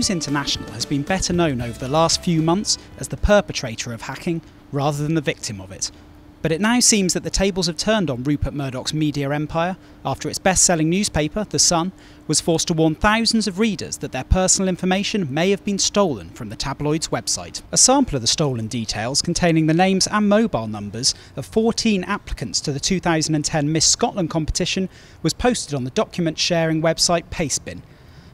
News International has been better known over the last few months as the perpetrator of hacking rather than the victim of it. But it now seems that the tables have turned on Rupert Murdoch's media empire after its best-selling newspaper, The Sun, was forced to warn thousands of readers that their personal information may have been stolen from the tabloid's website. A sample of the stolen details, containing the names and mobile numbers of 14 applicants to the 2010 Miss Scotland competition, was posted on the document sharing website Pastebin.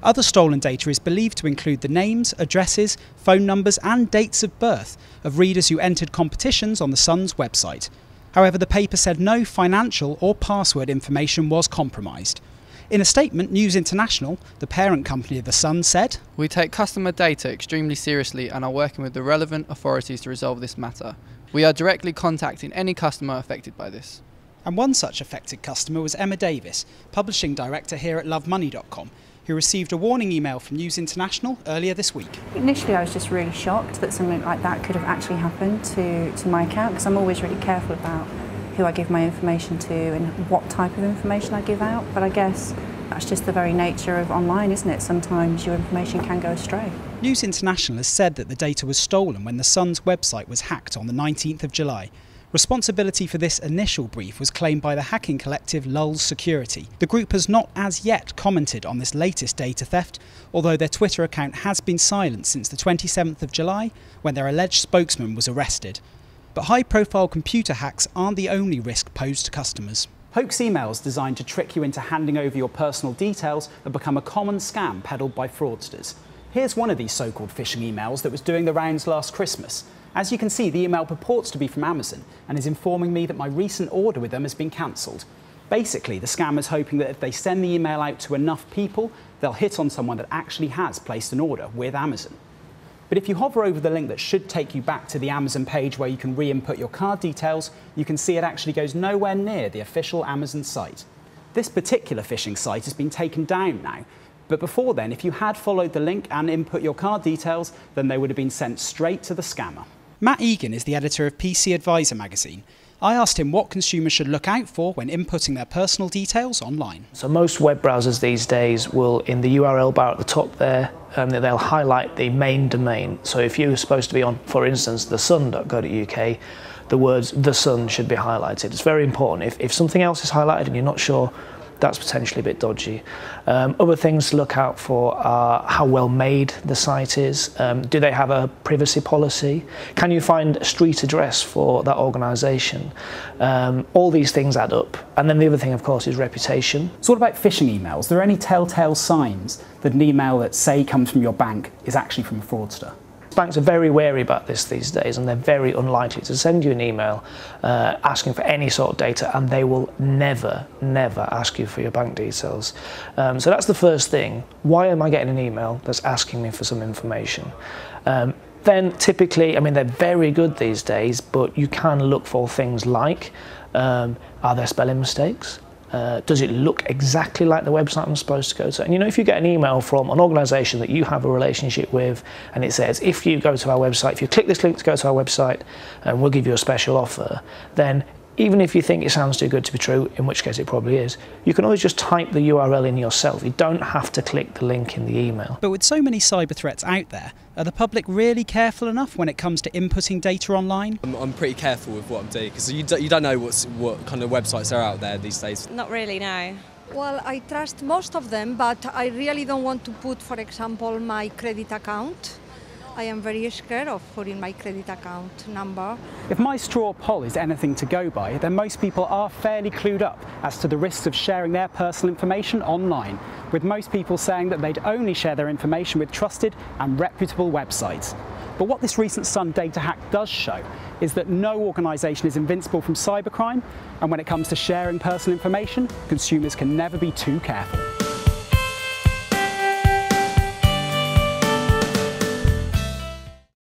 Other stolen data is believed to include the names, addresses, phone numbers and dates of birth of readers who entered competitions on the Sun's website. However, the paper said no financial or password information was compromised. In a statement, News International, the parent company of The Sun, said, "We take customer data extremely seriously and are working with the relevant authorities to resolve this matter. We are directly contacting any customer affected by this." And one such affected customer was Emma Davis, publishing director here at lovemoney.com, who received a warning email from News International earlier this week. Initially I was just really shocked that something like that could have actually happened to my account, because I'm always really careful about who I give my information to and what type of information I give out, but I guess that's just the very nature of online, isn't it? Sometimes your information can go astray. News International has said that the data was stolen when the Sun's website was hacked on the 19th of July. Responsibility for this initial brief was claimed by the hacking collective Lulz Security. The group has not as yet commented on this latest data theft, although their Twitter account has been silent since the 27th of July, when their alleged spokesman was arrested. But high-profile computer hacks aren't the only risk posed to customers. Hoax emails designed to trick you into handing over your personal details have become a common scam peddled by fraudsters. Here's one of these so-called phishing emails that was doing the rounds last Christmas. As you can see, the email purports to be from Amazon and is informing me that my recent order with them has been cancelled. Basically, the scammer's hoping that if they send the email out to enough people, they'll hit on someone that actually has placed an order with Amazon. But if you hover over the link that should take you back to the Amazon page where you can re-input your card details, you can see it actually goes nowhere near the official Amazon site. This particular phishing site has been taken down now, but before then, if you had followed the link and input your card details, then they would have been sent straight to the scammer. Matt Egan is the editor of PC Advisor magazine. I asked him what consumers should look out for when inputting their personal details online. So most web browsers these days will, in the URL bar at the top there, they'll highlight the main domain. So if you're supposed to be on, for instance, thesun.co.uk, the words The Sun should be highlighted. It's very important. If something else is highlighted and you're not sure, that's potentially a bit dodgy. Other things to look out for are how well made the site is. Do they have a privacy policy? Can you find a street address for that organisation? All these things add up. And then the other thing, of course, is reputation. So what about phishing emails? Are there any telltale signs that an email that, say, comes from your bank is actually from a fraudster? Banks are very wary about this these days, and they're very unlikely to send you an email asking for any sort of data, and they will never ask you for your bank details. So that's the first thing. Why am I getting an email that's asking me for some information? Then typically, I mean, they're very good these days, but you can look for things like, are there spelling mistakes? Does it look exactly like the website I'm supposed to go to? And you know, if you get an email from an organisation that you have a relationship with and it says, if you go to our website, if you click this link to go to our website, and we'll give you a special offer, then even if you think it sounds too good to be true, in which case it probably is, you can always just type the URL in yourself. You don't have to click the link in the email. But with so many cyber threats out there, are the public really careful enough when it comes to inputting data online? I'm pretty careful with what I'm doing, because you don't know what kind of websites are out there these days. Not really, no. Well, I trust most of them, but I really don't want to put, for example, my credit account. I am very scared of putting my credit account number. If my straw poll is anything to go by, then most people are fairly clued up as to the risks of sharing their personal information online, with most people saying that they'd only share their information with trusted and reputable websites. But what this recent Sun data hack does show is that no organisation is invincible from cybercrime, and when it comes to sharing personal information, consumers can never be too careful.